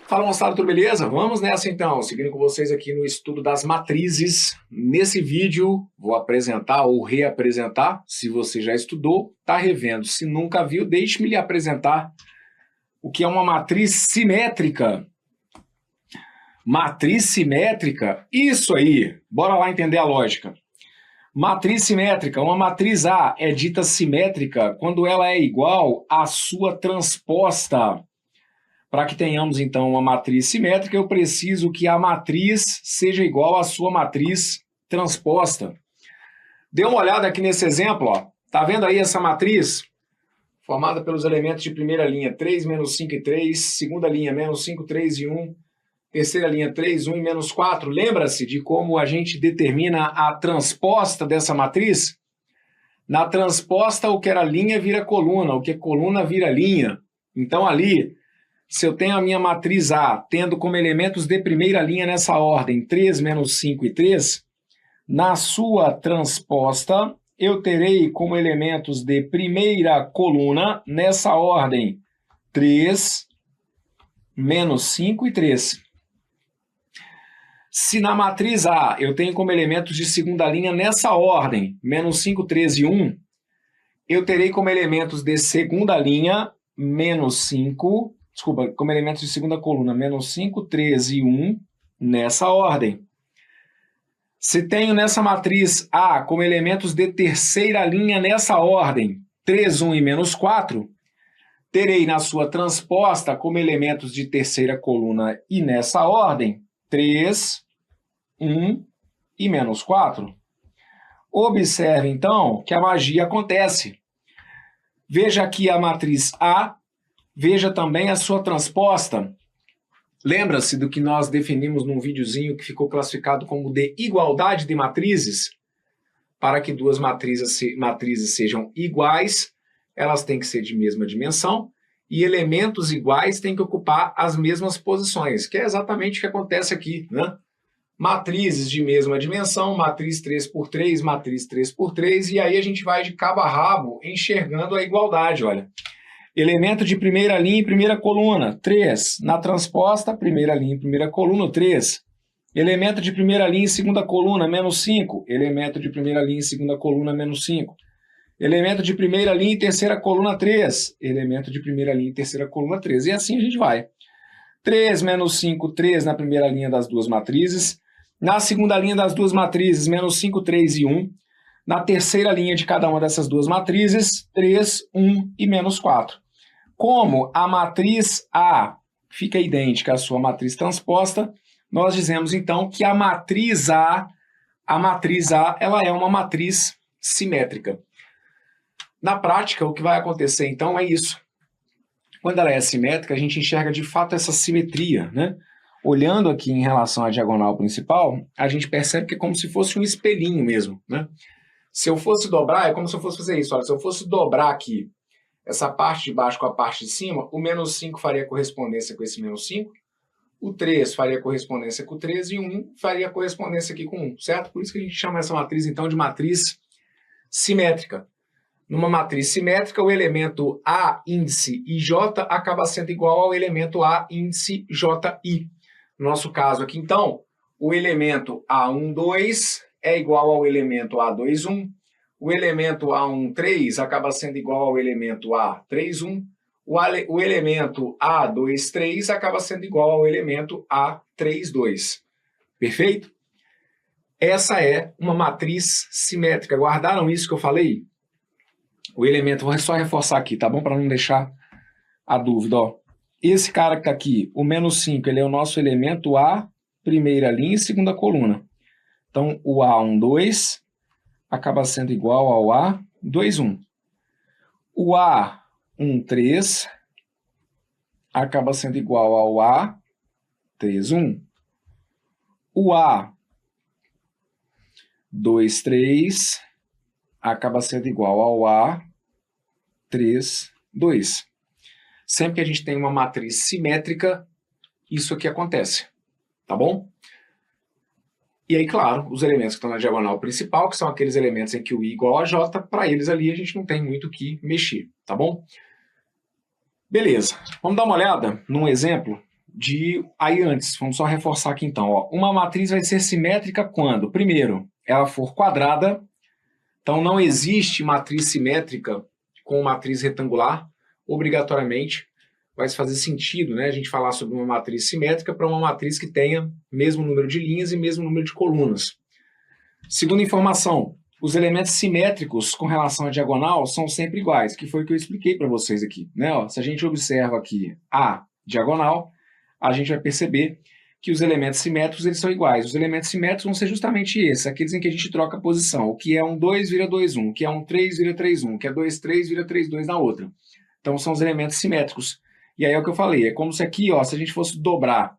Fala moçada, tudo beleza? Vamos nessa então, seguindo com vocês aqui no estudo das matrizes. Nesse vídeo vou apresentar ou reapresentar, se você já estudou, está revendo. Se nunca viu, deixe-me lhe apresentar o que é uma matriz simétrica. Matriz simétrica, isso aí, bora lá entender a lógica. Matriz simétrica, uma matriz A é dita simétrica quando ela é igual à sua transposta. Para que tenhamos, então, uma matriz simétrica, eu preciso que a matriz seja igual à sua matriz transposta. Dê uma olhada aqui nesse exemplo, ó. Tá vendo aí essa matriz? Formada pelos elementos de primeira linha, 3, menos 5 e 3, segunda linha, menos 5, 3 e 1, terceira linha, 3, 1 e menos 4. Lembra-se de como a gente determina a transposta dessa matriz? Na transposta, o que era linha vira coluna, o que é coluna vira linha. Então, ali, se eu tenho a minha matriz A, tendo como elementos de primeira linha nessa ordem 3, menos 5 e 3, na sua transposta, eu terei como elementos de primeira coluna nessa ordem 3, menos 5 e 3. Se na matriz A eu tenho como elementos de segunda linha nessa ordem, menos 5, 3 e 1, eu terei como elementos de segunda linha, como elementos de segunda coluna, menos 5, 3 e 1, nessa ordem. Se tenho nessa matriz A como elementos de terceira linha nessa ordem, 3, 1 e menos 4, terei na sua transposta como elementos de terceira coluna e nessa ordem, 3, 1 e menos 4. Observe, então, que a magia acontece. Veja aqui a matriz A, veja também a sua transposta. Lembra-se do que nós definimos num videozinho que ficou classificado como de igualdade de matrizes? Para que duas matrizes sejam iguais, elas têm que ser de mesma dimensão e elementos iguais têm que ocupar as mesmas posições, que é exatamente o que acontece aqui, né? Matrizes de mesma dimensão, matriz 3 por 3, matriz 3 por 3, e aí a gente vai de cabo a rabo enxergando a igualdade, olha. Elemento de primeira linha e primeira coluna, 3. Na transposta, primeira linha e primeira coluna, 3. Elemento de primeira linha e segunda coluna, menos 5. Elemento de primeira linha e segunda coluna, menos 5. Elemento de primeira linha e terceira coluna, 3. Elemento de primeira linha e terceira coluna, 3. E assim a gente vai. 3 menos 5, 3 na primeira linha das duas matrizes. Na segunda linha das duas matrizes, menos 5, 3 e 1. Na terceira linha de cada uma dessas duas matrizes, 3, 1 e menos 4. Como a matriz A fica idêntica à sua matriz transposta, nós dizemos então que a matriz A ela é uma matriz simétrica. Na prática, o que vai acontecer então é isso. Quando ela é simétrica, a gente enxerga de fato essa simetria, né? Olhando aqui em relação à diagonal principal, a gente percebe que é como se fosse um espelhinho mesmo, né? Se eu fosse dobrar, é como se eu fosse fazer isso. Olha, se eu fosse dobrar aqui essa parte de baixo com a parte de cima, o menos 5 faria correspondência com esse menos 5, o 3 faria correspondência com o 3 e o 1 faria correspondência aqui com 1, certo? Por isso que a gente chama essa matriz, então, de matriz simétrica. Numa matriz simétrica, o elemento A índice IJ acaba sendo igual ao elemento A índice JI. No nosso caso aqui, então, o elemento A1, 2 é igual ao elemento A2, 1. O elemento A1, 3 acaba sendo igual ao elemento A3, 1. O elemento A2, 3 acaba sendo igual ao elemento A3, 2. Perfeito? Essa é uma matriz simétrica. Guardaram isso que eu falei? O elemento, vou só reforçar aqui, tá bom? Para não deixar a dúvida, ó. Esse cara que está aqui, o menos 5, ele é o nosso elemento A, primeira linha e segunda coluna. Então, o A1, 2 acaba sendo igual ao A2, 1. O A1, 3 acaba sendo igual ao A3, 1. O A2, 3 acaba sendo igual ao A3, 2. Sempre que a gente tem uma matriz simétrica, isso aqui acontece, tá bom? E aí, claro, os elementos que estão na diagonal principal, que são aqueles elementos em que o I igual a J, para eles ali a gente não tem muito o que mexer, tá bom? Beleza, vamos dar uma olhada num exemplo Aí antes, vamos só reforçar aqui então. Ó. Uma matriz vai ser simétrica quando? Primeiro, ela for quadrada. Então, não existe matriz simétrica com matriz retangular, obrigatoriamente. Vai fazer sentido, né, a gente falar sobre uma matriz simétrica para uma matriz que tenha mesmo número de linhas e mesmo número de colunas. Segunda informação, os elementos simétricos com relação à diagonal são sempre iguais, que foi o que eu expliquei para vocês aqui. Né? Ó, se a gente observa aqui a diagonal, a gente vai perceber que os elementos simétricos eles são iguais. Os elementos simétricos vão ser justamente esses, aqueles em que a gente troca a posição. O que é um 2 vira 2, 1. O que é um 3 vira 3, 1. O que é 2, 3 vira 3, 2 na outra. Então são os elementos simétricos. E aí é o que eu falei, é como se aqui, ó, se a gente fosse dobrar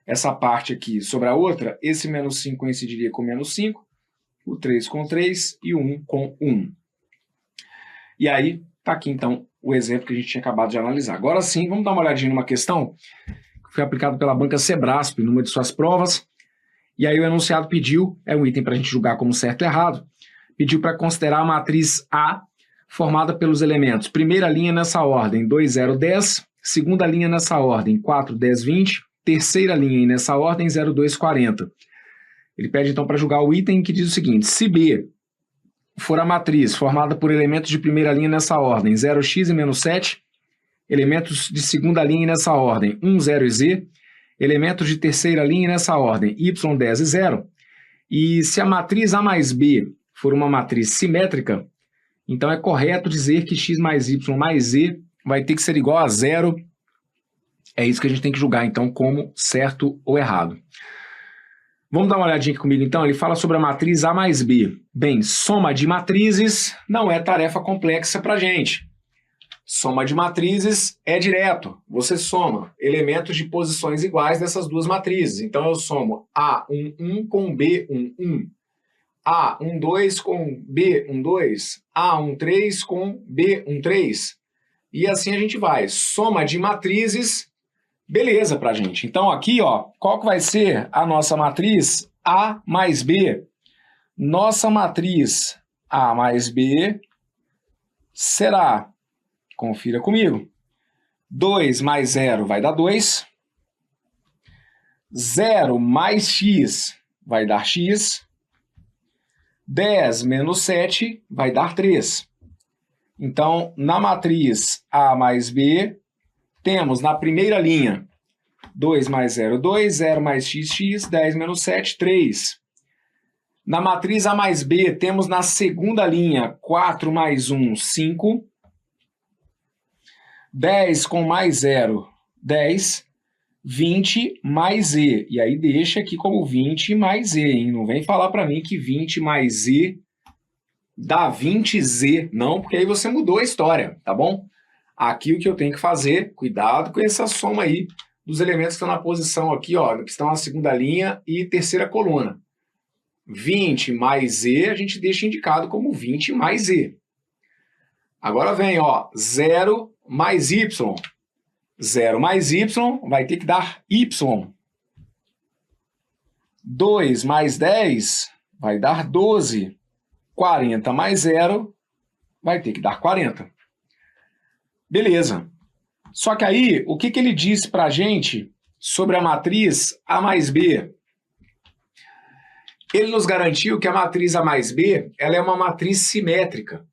essa parte aqui sobre a outra, esse menos 5 coincidiria com menos 5, o 3 com 3 e o 1 com 1. E aí, tá aqui então o exemplo que a gente tinha acabado de analisar. Agora sim, vamos dar uma olhadinha numa questão que foi aplicada pela banca Sebrasp numa de suas provas. E aí o enunciado pediu, é um item para a gente julgar como certo ou errado, pediu para considerar a matriz A formada pelos elementos primeira linha nessa ordem 2, 0, 10, segunda linha nessa ordem 4, 10, 20, terceira linha nessa ordem 0, 2, 40. Ele pede então para julgar o item que diz o seguinte: se B for a matriz formada por elementos de primeira linha nessa ordem 0x e menos 7, elementos de segunda linha nessa ordem 1, 0 e z, elementos de terceira linha nessa ordem y, 10 e 0, e se a matriz A mais B for uma matriz simétrica, então é correto dizer que x mais y mais z vai ter que ser igual a 0. É isso que a gente tem que julgar, então, como certo ou errado. Vamos dar uma olhadinha aqui comigo, então. Ele fala sobre a matriz A mais B. Bem, soma de matrizes não é tarefa complexa para a gente. Soma de matrizes é direto. Você soma elementos de posições iguais dessas duas matrizes. Então, eu somo A1, 1 com B1, 1. A1, 2 com B1, 2. A1, 3 com B1, 3. E assim a gente vai. Soma de matrizes, beleza pra gente. Então aqui, ó, qual que vai ser a nossa matriz A mais B? Nossa matriz A mais B será, confira comigo, 2 mais 0 vai dar 2, 0 mais x vai dar x, 10 menos 7 vai dar 3. Então, na matriz A mais B, temos na primeira linha 2 mais 0, 2, 0 mais x, x, 10 menos 7, 3. Na matriz A mais B, temos na segunda linha 4 mais 1, 5. 10 com mais 0, 10. 20 mais z. E aí deixa aqui como 20 mais z, hein? Não vem falar para mim que 20 mais z dá 20z. Não, porque aí você mudou a história, tá bom? Aqui o que eu tenho que fazer, cuidado com essa soma aí dos elementos que estão na posição aqui, ó, que estão na segunda linha e terceira coluna. 20 mais z a gente deixa indicado como 20 mais z. Agora vem, ó, 0 mais y. 0 mais y vai ter que dar y. 2 mais 10 vai dar 12. 40 mais 0 vai ter que dar 40. Beleza. Só que aí, o que ele diz para a gente sobre a matriz A mais B? Ele nos garantiu que a matriz A mais B ela é uma matriz simétrica.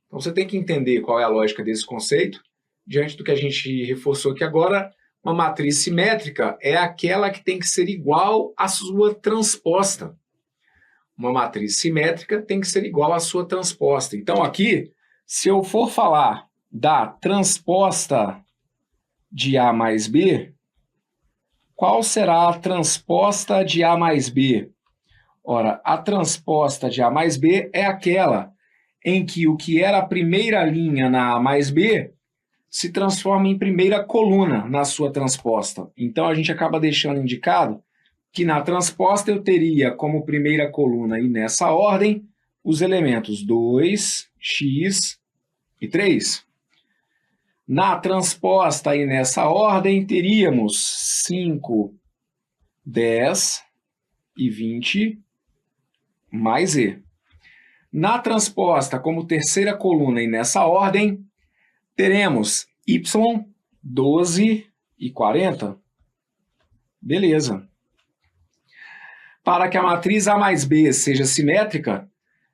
Então você tem que entender qual é a lógica desse conceito. Diante do que a gente reforçou aqui agora, uma matriz simétrica é aquela que tem que ser igual à sua transposta. Uma matriz simétrica tem que ser igual à sua transposta. Então aqui, se eu for falar da transposta de A mais B, qual será a transposta de A mais B? Ora, a transposta de A mais B é aquela em que o que era a primeira linha na A mais B se transforma em primeira coluna na sua transposta. Então, a gente acaba deixando indicado que na transposta eu teria como primeira coluna, e nessa ordem, os elementos 2, x e 3. Na transposta, e nessa ordem, teríamos 5, 10 e 20 mais z. Na transposta, como terceira coluna, e nessa ordem, teremos y, 12 e 40. Beleza. Para que a matriz A mais B seja simétrica,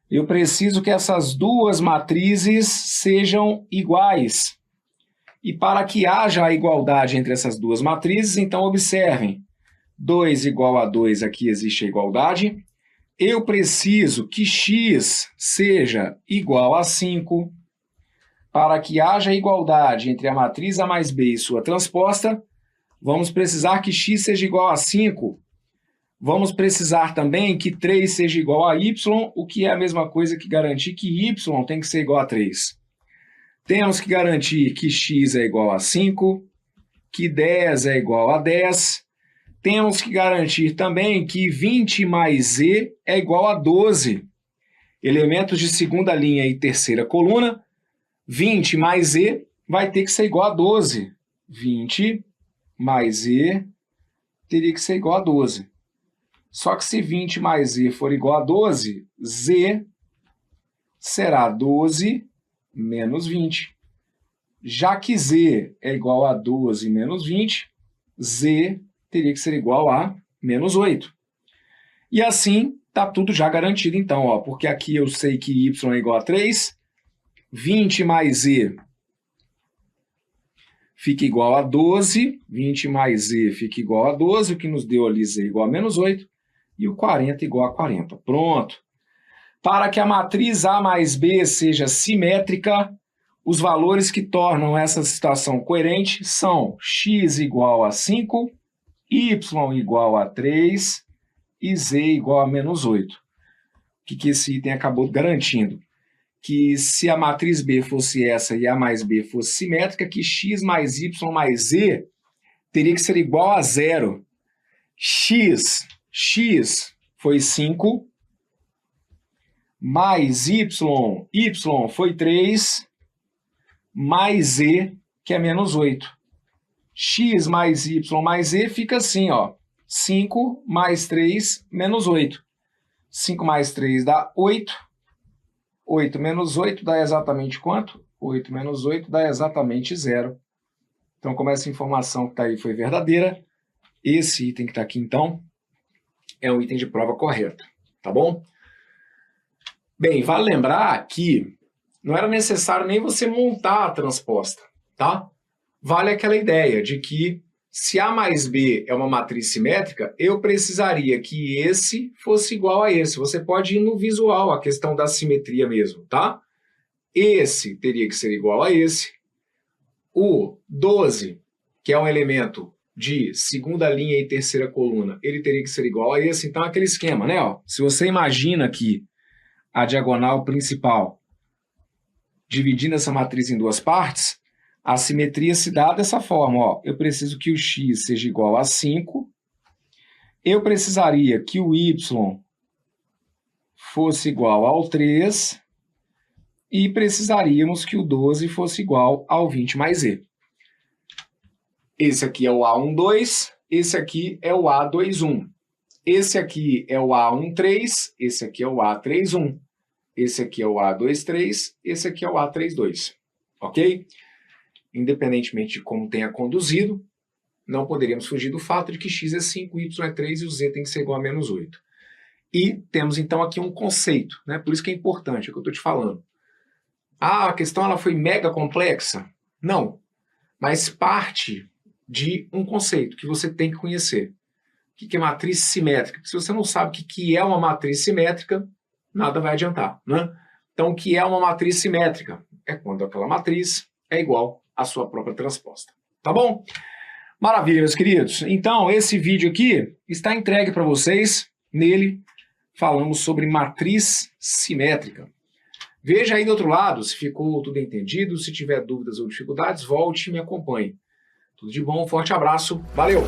eu preciso que essas duas matrizes sejam iguais. E para que haja a igualdade entre essas duas matrizes, então observem, 2 igual a 2, aqui existe a igualdade. Eu preciso que x seja igual a 5. Para que haja igualdade entre a matriz A mais B e sua transposta, vamos precisar que x seja igual a 5. Vamos precisar também que 3 seja igual a y, o que é a mesma coisa que garantir que y tem que ser igual a 3. Temos que garantir que x é igual a 5, que 10 é igual a 10. Temos que garantir também que 20 mais z é igual a 12. Elementos de segunda linha e terceira coluna, 20 mais z vai ter que ser igual a 12. 20 mais z teria que ser igual a 12. Só que se 20 mais z for igual a 12, z será 12 menos 20. Já que z é igual a 12 menos 20, z teria que ser igual a menos 8. E assim, está tudo já garantido então, ó, porque aqui eu sei que y é igual a 3, 20 mais z fica igual a 12, 20 mais z fica igual a 12, o que nos deu ali z igual a menos 8, e o 40 igual a 40. Pronto. Para que a matriz A mais B seja simétrica, os valores que tornam essa situação coerente são x igual a 5, y igual a 3 e z igual a menos 8. O que esse item acabou garantindo? Que se a matriz B fosse essa e A mais B fosse simétrica, que x mais y mais z teria que ser igual a 0. X foi 5, mais y foi 3, mais z, que é menos 8. X mais y mais z fica assim, ó, 5 mais 3 menos 8. 5 mais 3 dá 8. 8 menos 8 dá exatamente quanto? 8 menos 8 dá exatamente 0. Então, como essa informação que está aí foi verdadeira, esse item que está aqui, então, é um item de prova correta, tá bom? Bem, vale lembrar que não era necessário nem você montar a transposta, tá? Vale aquela ideia de que se A mais B é uma matriz simétrica, eu precisaria que esse fosse igual a esse. Você pode ir no visual, a questão da simetria mesmo, tá? Esse teria que ser igual a esse. O 12, que é um elemento de segunda linha e terceira coluna, ele teria que ser igual a esse. Então, aquele esquema, né? Ó, se você imagina aqui a diagonal principal dividindo essa matriz em duas partes, a simetria se dá dessa forma. Ó, eu preciso que o x seja igual a 5, eu precisaria que o y fosse igual ao 3 e precisaríamos que o 12 fosse igual ao 20 mais z. Esse aqui é o A12, esse aqui é o A21. Esse aqui é o A13, esse aqui é o A31. Esse aqui é o A23, esse aqui é o A32. Ok? Independentemente de como tenha conduzido, não poderíamos fugir do fato de que x é 5, y é 3 e o z tem que ser igual a menos 8. E temos então aqui um conceito, né? Por isso que é importante, é o que eu estou te falando. Ah, a questão ela foi mega complexa? Não, mas parte de um conceito que você tem que conhecer. O que é matriz simétrica? Se você não sabe o que é uma matriz simétrica, nada vai adiantar, né? Então, o que é uma matriz simétrica? É quando aquela matriz é igual à sua própria transposta. Tá bom? Maravilha, meus queridos. Então, esse vídeo aqui está entregue para vocês. Nele, falamos sobre matriz simétrica. Veja aí do outro lado se ficou tudo entendido. Se tiver dúvidas ou dificuldades, volte e me acompanhe. Tudo de bom, um forte abraço. Valeu!